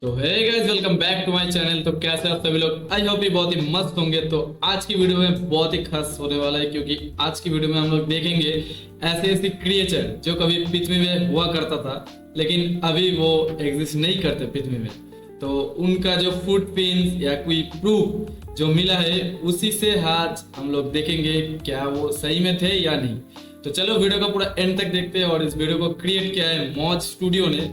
तो hey guys, welcome back to my channel. तो कैसे आप सभी लोग? आई होप ये बहुत ही मस्त होंगे। तो आज की वीडियो में बहुत ही खास होने वाला है, क्योंकि आज की वीडियो में हम लोग देखेंगे ऐसे ऐसे क्रिएचर जो कभी पृथ्वी में हुआ करता था, लेकिन अभी वो एग्जिस्ट नहीं करते पृथ्वी में। तो उनका जो फुटप्रिंट्स या कोई प्रूफ जो मिला है, उसी से आज हम लोग देखेंगे क्या वो सही में थे या नहीं। तो चलो वीडियो का पूरा एंड तक देखते हैं। और इस वीडियो को क्रिएट किया है मौज स्टूडियो ने,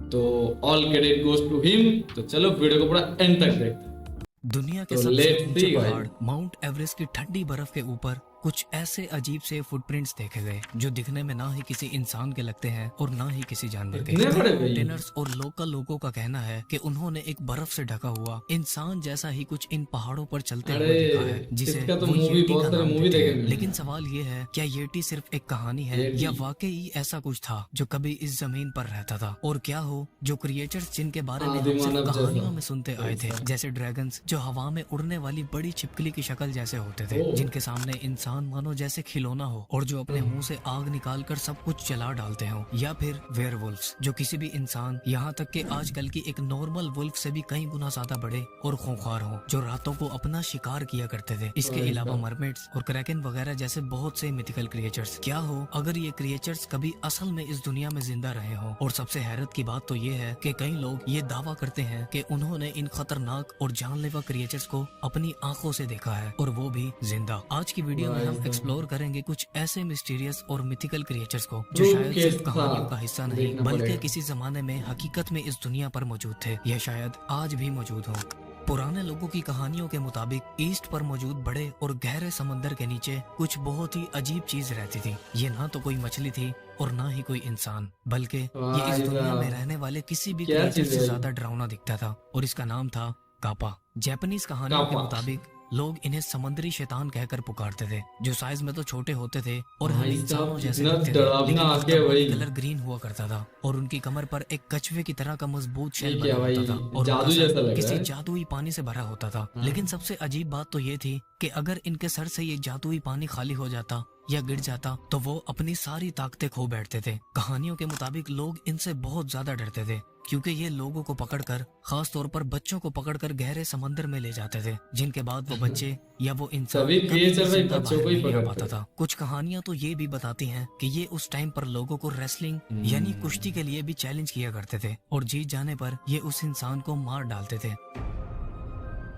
तो all credit goes to him. तो चलो वीडियो को पूरा एंड तक देखते हैं। दुनिया के तो सबसे let's ऊंचे see भाई। पहाड़ माउंट एवरेस्ट की ठंडी बर्फ के ऊपर कुछ ऐसे अजीब से फुटप्रिंट्स देखे गए जो दिखने में ना ही किसी इंसान के लगते हैं और ना ही किसी जानवर के। इतने बड़े भाई। माउंटेनर्स और लोकल लोगों का कहना है कि उन्होंने एक बर्फ से ढका हुआ इंसान जैसा ही कुछ इन पहाड़ों पर चलते हुए अरे, देखा है, जिसे इसका तो वो मूवी, येटी बहुत का सारे नाम मूवी देते देखे हैं। मैंने। लेकिन सवाल ये है, क्या येटी सिर्फ एक कहानी है येटी। या वाकई ऐसा कुछ था जो कभी इस जमीन पर रहता था? और क्या हो जो क्रिएचर्स जिनके बारे में आदि हम सिर्फ मानव कहानियों जैसा। में सुनते आए थे, जैसे ड्रैगन्स जो हवा में उड़ने वाली बड़ी छिपकली की शक्ल जैसे होते थे, ओह। जिनके सामने इंसान मानो जैसे खिलौना हो और जो अपने मुंह से आग निकालकर सब कुछ जला डालते हो, या फिर वेयरवुल्फ्स जो किसी भी इंसान, यहाँ तक कि आजकल की एक नॉर्मल वुल्फ से भी कई गुना ज्यादा बड़े और खूंखार हो, जो रातों को अपना शिकार किया करते थे। इसके भाई अलावा साहब। मरमेड्स और क्रैकन वगैरह जैसे बहुत से मिथिकल क्रिएचर्स। क्या हो अगर ये क्रिएचर्स कभी असल में इस दुनिया में जिंदा रहे हो? और सबसे हैरत की बात तो ये है कि कई लोग ये दावा करते हैं कि उन्होंने इन खतरनाक और जानलेवा क्रिएचर्स को अपनी आंखों से देखा है, और वो भी जिंदा। आज की वीडियो में भाई हम साहब। एक्सप्लोर करेंगे कुछ ऐसे मिस्टीरियस और मिथिकल क्रिएचर्स को जो Proof शायद के सिर्फ साथ कहानियों का हिस्सा नहीं देखना बल्कि पड़ेगा। किसी जमाने में हकीकत में इस दुनिया पर मौजूद थे, या शायद आज भी मौजूद हो। पुराने लोगों की कहानियों के मुताबिक ईस्ट पर मौजूद बड़े और गहरे समंदर के नीचे कुछ बहुत ही अजीब चीज रहती थी। ये ना तो कोई मछली थी और ना ही कोई इंसान, बल्कि ये इस भाई दुनिया में साहब। रहने वाले किसी भी क्या क्रिएचर चीज से है? ज्यादा डरावना दिखता था, और इसका नाम था कापा। जापानीज कहानियों के कापा। मुताबिक लोग इन्हें समुद्री शैतान कहकर पुकारते थे, जो साइज में तो छोटे होते थे और हम भाई इंसानों साहब, जैसे इतना दिखते थे, डरावना लेकिन आ उनका गया बॉडी भाई। कलर ग्रीन हुआ करता था और उनकी कमर पर एक कछुए की तरह का मजबूत शेल ये बना क्या भाई, होता था, और जादू उनका सर जैसा लग रहा किसी है। जादुई पानी से भरा होता था। हाँ। लेकिन सबसे अजीब बात तो ये थी कि अगर इनके सर से ये जादुई पानी खाली हो जाता या गिर जाता तो वो अपनी सारी ताकतें खो बैठते थे। कहानियों के मुताबिक लोग इनसे बहुत ज्यादा डरते थे, क्योंकि ये लोगों को पकड़कर, खास तौर पर बच्चों को पकड़कर गहरे समंदर में ले जाते थे, जिनके बाद वो बच्चे या वो इंसान सभी कभी क्रिएचर भी भाई जिंदा बच्चों बाहर को ही नहीं आ पकड़ते पाता हैं। था। कुछ कहानियां तो ये भी बताती हैं कि ये उस टाइम पर लोगों को रेसलिंग यानी कुश्ती के लिए भी चैलेंज किया करते थे, और जीत जाने पर ये उस इंसान को मार डालते थे।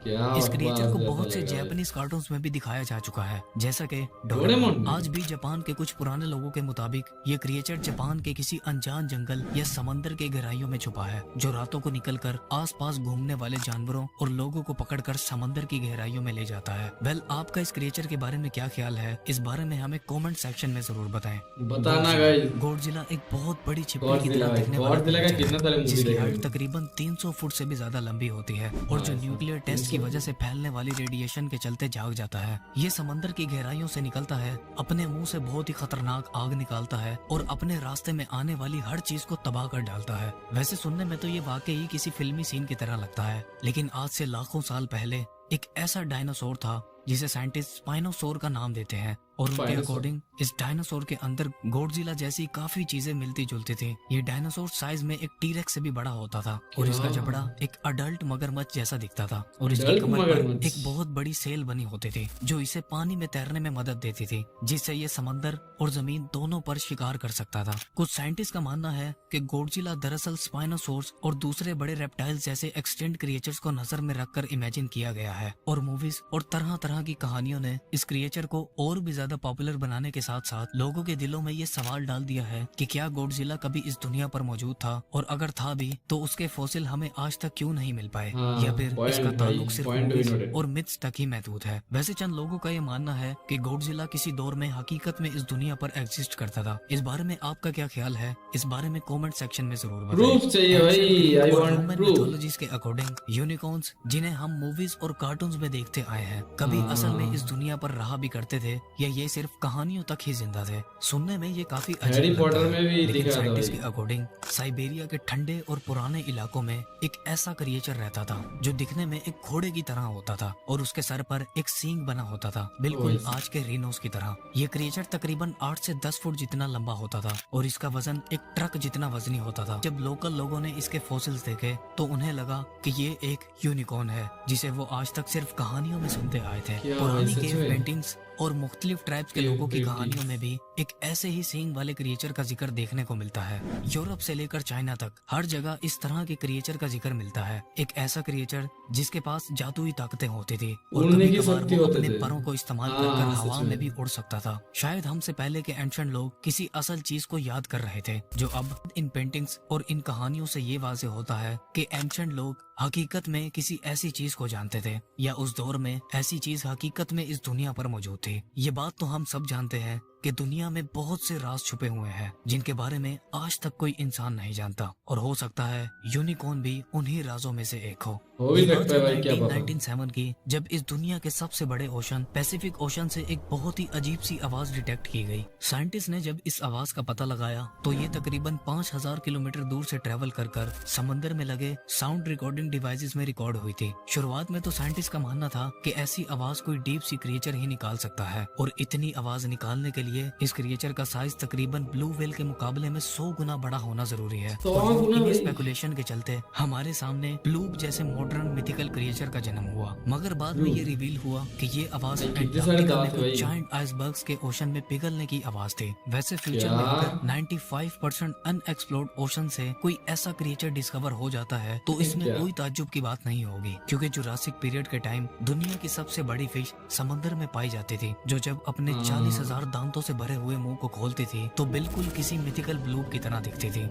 क्या इस क्रिएचर बकवास को जैसा बहुत से लग रहा है। जापानीज कार्टून्स में भी दिखाया जा चुका है, जैसा कि डोरेमोन डोरेमोन। में? आज भी जापान के कुछ पुराने लोगों के मुताबिक ये क्रिएचर जापान के किसी अनजान जंगल या समंदर के गहराइयों में छुपा है, जो रातों को निकलकर आसपास घूमने वाले जानवरों और लोगों को पकड़कर समंदर की गहराइयों में ले जाता है। वेल, आपका इस क्रिएचर के बारे में क्या ख्याल है? इस बारे में हमें कमेंट सेक्शन में जरूर बताएं। बताना गाइस। गॉडजिला एक बहुत बड़ी छिपकली की गॉडजिला तरह भाई, दिखने वाला गॉडजिला का creature कितना है, सारे मूवी जिसकी देखे हाइट मैंने। तकरीबन 300 फुट से भी ज्यादा लंबी होती है, और जो भाई न्यूक्लियर साहब, टेस्ट की 300 वजह से फैलने वाली रेडिएशन के चलते जाग जाता है। ये समंदर की गहराइयों से निकलता है, अपने मुंह से बहुत ही खतरनाक आग निकालता है और अपने रास्ते में आने वाली हर चीज को तबाह कर डालता है। वैसे सुनने में तो ये वाकई किसी फिल्मी सीन की तरह लगता है, लेकिन आज से लाखों साल पहले एक ऐसा डायनासोर था जिसे साइंटिस्ट स्पाइनोसोर का नाम देते हैं, और उनके स्पाइनोसोर। अकॉर्डिंग इस डायनासोर के अंदर गॉडजिला जैसी काफी चीजें मिलती जुलती थी। ये डायनासोर साइज में एक टीरेक्स से भी बड़ा होता था, और इसका क्या? जबड़ा एक अडल्ट मगरमच्छ जैसा दिखता था, और इसकी अडल्ट कमर पर मगरमच्छ? एक बहुत बड़ी सेल बनी होती थी जो इसे पानी में तैरने में मदद देती थी, जिससे ये समंदर और जमीन दोनों पर शिकार कर सकता था। कुछ साइंटिस्ट का मानना है कि गॉडजिला दरअसल स्पाइनोसोर्स और दूसरे बड़े रेप्टाइल्स जैसे एक्सटेंट क्रिएचर्स को नजर में रखकर इमेजिन किया गया है, और मूवीज और तरह तरह की कहानियों ने इस क्रिएचर को और भी ज्यादा पॉपुलर बनाने के साथ साथ लोगों के दिलों में ये सवाल डाल दिया है कि क्या गॉडजिला कभी इस दुनिया पर मौजूद था, और अगर था भी तो उसके फॉसिल हमें आज तक क्यों नहीं मिल पाए, हाँ, या फिर point इसका भाई, ताल्लुक सिर्फ point movies भी noted। और मिथ्स तक ही महदूद है। वैसे चंद लोगों का ये मानना है कि गॉडजिला किसी दौर में हकीकत में इस दुनिया पर एग्जिस्ट करता था। इस बारे में आपका क्या ख्याल है? इस बारे में कमेंट सेक्शन में जरूर बताएं। प्रूफ चाहिए भाई, आई वांट प्रूफ। मिथोलॉजीज के अकॉर्डिंग यूनिकॉर्न्स, जिन्हें हम मूवीज और कार्टून्स में देखते आए हैं, कभी असल में इस दुनिया पर रहा भी करते थे या ये सिर्फ कहानियों तक ही जिंदा थे। सुनने में ये काफी अजीब हैरी लगता पॉटर है, में भी लेकिन दिखा था साइंटिस्ट भाई। के अकॉर्डिंग साइबेरिया के ठंडे और पुराने इलाकों में एक ऐसा क्रिएचर रहता था जो दिखने में एक घोड़े की तरह होता था और उसके सर पर एक सींग बना होता था, बिल्कुल ओह, आज के रीनोस की तरह। ये क्रिएचर तकरीबन 8 से 10 फुट जितना लंबा होता था और इसका वजन एक ट्रक जितना वजनी होता था। जब लोकल लोगों ने इसके फॉसिल्स देखे तो उन्हें लगा कि ये एक यूनिकॉर्न है जिसे वो आज तक सिर्फ कहानियों में सुनते आए थे। क्या पुरानी भाई, सच केव में? पेंटिंग्स और मुख्तलिफ ट्राइब्स के केव लोगों की पेंटिंग्स। कहानियों में भी एक ऐसे ही सींग वाले क्रिएचर का जिक्र देखने को मिलता है। यूरोप से लेकर चाइना तक हर जगह इस तरह के क्रिएचर का जिक्र मिलता है। एक ऐसा क्रिएचर जिसके पास जादुई ताकतें होती थी और उड़ने की कभी-कभार शक्ति वो होते अपने थे। परों को इस्तेमाल हाँ, कर सच हवा में। में भी उड़ सकता था। शायद हमसे पहले के एंशिएंट लोग किसी असल चीज को याद कर रहे थे, जो अब इन पेंटिंग्स और इन कहानियों से ये वाज़ेह होता है कि एंशिएंट लोग हकीकत में किसी ऐसी चीज को जानते थे या उस दौर में ऐसी चीज हकीकत में इस दुनिया पर मौजूद थी। ये बात तो हम सब जानते हैं कि दुनिया में बहुत से राज छुपे हुए हैं जिनके बारे में आज तक कोई इंसान नहीं जानता, और हो सकता है यूनिकॉर्न भी उन्हीं राजों में से एक हो। हो भी ये सकता है बात भाई, क्या पता। 1997 की, जब इस दुनिया के सबसे बड़े ओशन पैसिफिक ओशन से एक बहुत ही अजीब सी आवाज डिटेक्ट की गई। साइंटिस्ट ने जब इस आवाज का पता लगाया तो ये तकरीबन 5000 किलोमीटर दूर से ट्रेवल कर समंदर में लगे साउंड रिकॉर्डिंग डिवाइसेस में रिकॉर्ड हुई थी। शुरुआत में तो साइंटिस्ट का मानना था कि ऐसी आवाज कोई डीप सी क्रिएचर ही निकाल सकता है, और इतनी आवाज निकालने के लिए इस क्रिएचर का साइज तकरीबन ब्लू व्हेल के मुकाबले में 100 गुना बड़ा होना जरूरी है। 100 और गुना इन्हीं भाई। स्पेकुलेशन के चलते हमारे सामने ब्लूप जैसे मॉडर्न मिथिकल क्रिएचर का जन्म हुआ, मगर बाद में ये रिवील हुआ कि ये आवाज भाई, कितने सारे अंटार्कटिका में दांत भाई। कुछ जायंट आइसबर्ग्स के ओशन में पिघलने की आवाज थी। वैसे फ्यूचर क्या? में अगर 95% अनएक्सप्लोर्ड ओशन से कोई ऐसा क्रिएचर डिस्कवर हो जाता है तो इसमें क्या? कोई ताज्जुब की बात नहीं होगी, क्योंकि जुरासिक पीरियड के टाइम दुनिया की सबसे बड़ी फिश समंदर में पाई जाती थी, जो जब अपने 40,000 दांतों से भरे हुए मुंह को खोलती थी तो बिल्कुल किसी मिथिकल ब्लूप की तरह दिखती थी।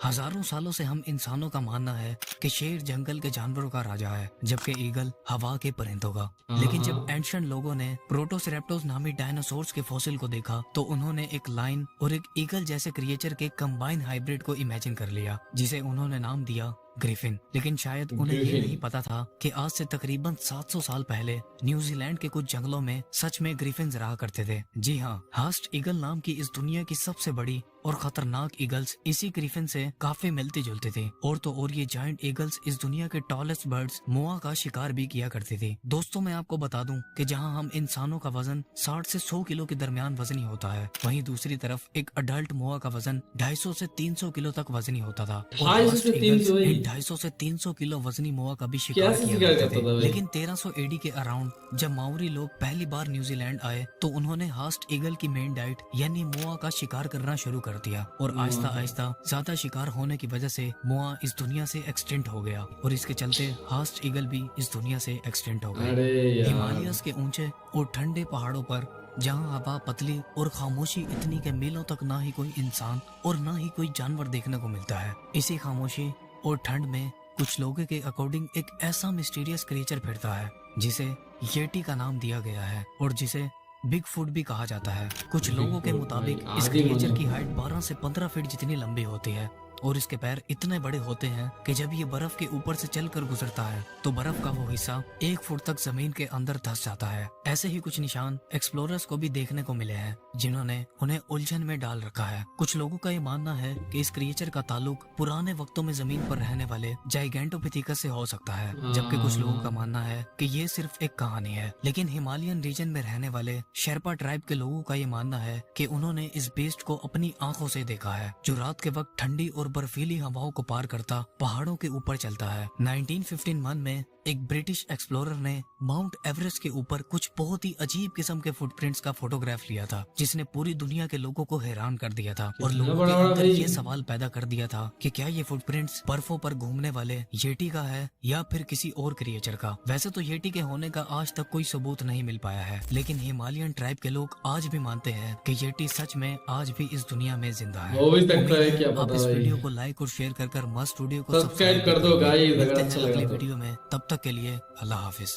हजारों सालों से हम इंसानों का मानना है कि शेर जंगल के जानवरों का राजा है, जबकि ईगल हवा के परिंदों का। लेकिन जब एंशिएंट लोगों ने प्रोटोसेरेप्टोस नामी डायनासोर्स के फॉसिल को देखा तो उन्होंने एक लायन और एक ईगल जैसे क्रिएचर के कंबाइन हाइब्रिड को इमेजिन कर लिया, जिसे उन्होंने नाम दिया ग्रिफिन। लेकिन शायद उन्हें ये ग्रिफिन। नहीं पता था कि आज से तकरीबन 700 साल पहले न्यूजीलैंड के कुछ जंगलों में सच में ग्रिफिन्स रहा करते थे। जी हाँ, हास्ट ईगल नाम की इस दुनिया की सबसे बड़ी और खतरनाक ईगल्स इसी ग्रिफिन से काफी मिलती जुलती थी। और तो और ये जायंट ईगल्स इस दुनिया के टॉलेस्ट बर्ड्स मोआ का शिकार भी किया करती थी। दोस्तों, मैं आपको बता दूं कि जहां हम इंसानों का वजन 60 से 100 किलो के दरमियान वजनी होता है, वहीं दूसरी तरफ एक अडल्ट मोआ का वजन 250 से 300 किलो तक वजनी होता था। और 250 हास्ट से ईगल्स 300 इन 250 से 300 किलो वजनी मोआ का भी शिकार कैसे किया शिकार करते करता था थे। भाई? लेकिन 1300 एडी के अराउंड जब माओरी लोग पहली बार न्यूजीलैंड आए तो उन्होंने हास्ट ईगल की मेन डाइट यानी मोआ का शिकार करना शुरू कर दिया, और आहिस्ता आहिस्ता ज्यादा शिकार होने की वजह से मोआ इस दुनिया से एक्सटिंक्ट हो गया, और इसके चलते हास्ट ईगल भी इस दुनिया से एक्सटिंक्ट हो गए। अरे यार, हिमालयस के ऊंचे और ठंडे पहाड़ों पर जहां हवा पतली और खामोशी इतनी के मीलों तक ना ही कोई इंसान और ना ही कोई जानवर देखने को मिलता है, इसी खामोशी और ठंड में कुछ लोगों के अकॉर्डिंग एक ऐसा मिस्टीरियस क्रिएचर फिरता है जिसे येटी का नाम दिया गया है और जिसे बिग फुट भी कहा जाता है। कुछ लोगों के Bigfoot, मुताबिक भाई, इस आदि क्रिएचर मनो। की हाइट 12 से 15 फीट जितनी लंबी होती है और इसके पैर इतने बड़े होते हैं कि जब ये बर्फ के ऊपर से चलकर गुजरता है तो बर्फ का वो हिस्सा 1 फुट तक जमीन के अंदर धंस जाता है। ऐसे ही कुछ निशान एक्सप्लोरर्स को भी देखने को मिले हैं जिन्होंने उन्हें उलझन में डाल रखा है। कुछ लोगों का ये मानना है कि इस क्रिएचर का ताल्लुक पुराने वक्तों में जमीन पर रहने वाले जाइगेंटोपिथेकस से हो सकता है, जबकि कुछ लोगों का मानना है कि ये सिर्फ एक कहानी है। लेकिन हिमालयन रीजन में रहने वाले शेरपा ट्राइब के लोगों का ये मानना है कि उन्होंने इस बेस्ट को अपनी आंखों से देखा है, जो रात के वक्त ठंडी और बर्फीली हवाओं को पार करता पहाड़ों के ऊपर चलता है। 1951 में एक ब्रिटिश एक्सप्लोरर ने माउंट एवरेस्ट के ऊपर कुछ बहुत ही अजीब किस्म के फुटप्रिंट्स का फोटोग्राफ लिया था, जिसने पूरी दुनिया के लोगों को हैरान कर दिया था और कितना लोगों के बड़ा बड़ा अंदर भाई। ये सवाल पैदा कर दिया था कि क्या ये फुटप्रिंट्स बर्फों पर घूमने वाले येटी का है या फिर किसी और क्रिएचर का। वैसे तो येटी के होने का आज तक कोई सबूत नहीं मिल पाया है, लेकिन हिमालयन ट्राइब के लोग आज भी मानते हैं कि येटी सच में आज भी इस दुनिया में जिंदा है। हो भी सकता उम्मीद है, है क्या आप पता इस भाई। वीडियो को लाइक और शेयर कर मस्त स्टूडियो को सब्सक्राइब कर दो गाइस, अगर मिलते हैं अच्छा अगली लगा तो। वीडियो में, तब तक के लिए अल्लाह हाफिज।